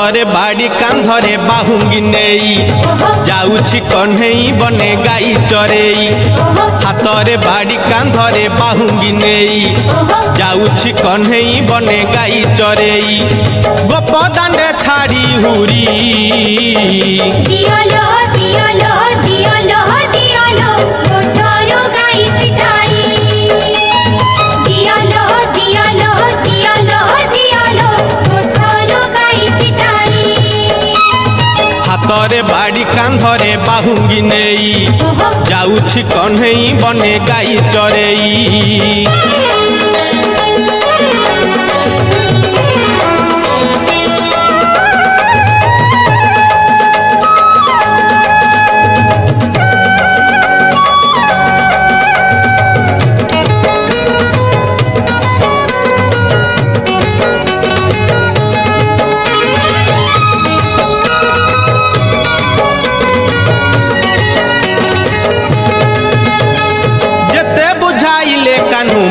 हाथरे बाड़ी कांधरे बाहुंगी नेई जाउछि कन्हई बने गाई चरेई। हाथरे बाड़ी कांधरे बाहुंगी नेई जाउछि कन्हई बने गाई चरेई। गोपदांडे छाड़ी हुरी दियालो दियालो दियालो दियालो गोठरो गाई पिटाई। दियालो दियालो दियालो दियालो गोठरो गाई पिटाई। हाथरे बाड़ी कांधरे बाहुंगी नेई जाउछि कन्हई बने गाई चरेई।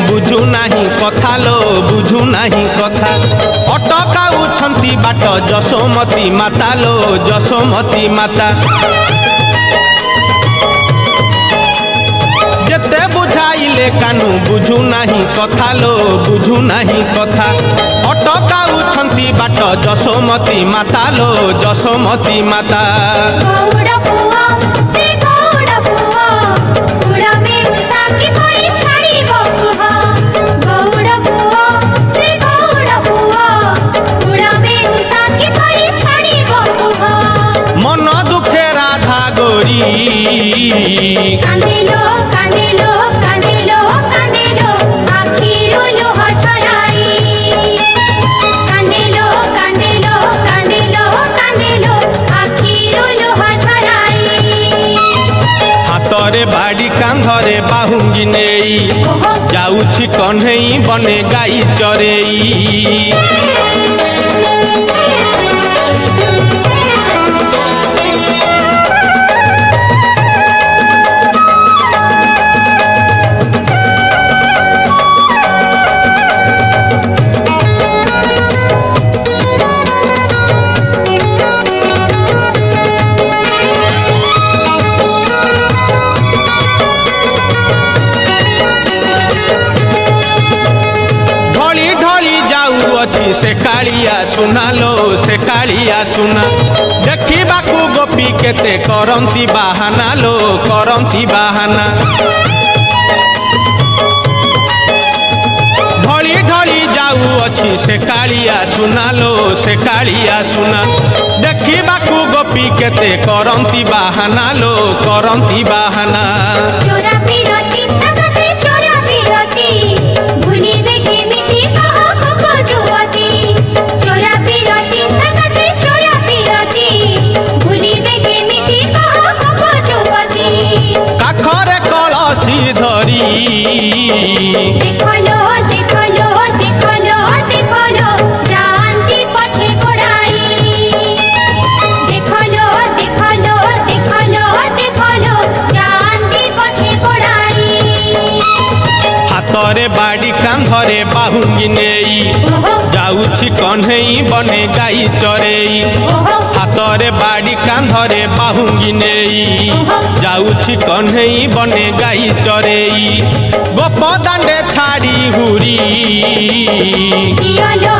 बुझु नाही कथा लो बुझु नाही कथा अटकाउछंती बाट जशोमती माता लो जशोमती माता। जेते बुझाइले कानू बुझु नाही कथा लो बुझु नाही कथा अटकाउछंती बाट जशोमती माता लो जशोमती माता। मन दुखे राधा गोरी कांदेलो कांदेलो कांदेलो कांदेलो आखिरो लोह छराई। कांदेलो कांदेलो कांदेलो कांदेलो आखिरो लोह छराई। हाथरे बाड़ी कांधरे बाहुंगी नेई जाउछि कन्हई बने गाई चरेई। से कालिया सुना लो से कालिया सुना देखिबाकू गोपी केते करंती बाहाना लो करंती बाहाना। ढली ढली जाऊ अच्छी से कालिया सुना लो से कालिया सुना देखिबाकू गोपी केते करंती बाहाना लो करंती बाहाना। चोरा पिरती तसते चोरा पिरती भूलिबे केमिति कहो को जुवती। चोरा पिरती तसते चोरा पिरती भूलिबे केमिति कहो को जुवती। काखरे कलसी धरी देखलो देखलो देखलो देखलो जानती पछे गोड़ाई। देखलो देखलो देखलो देखलो जानती पछे गोड़ाई। हाथरे बाड़ी कांधरे बाहुंगी नेई जाउछि कन्हई बने गाई चरेई। हाथरे बाड़ी कांधरे बाहुंगी नेई जाउछि कन्हई बने गाई चरेई। गोपदांडे छाड़ी हुरी दियालो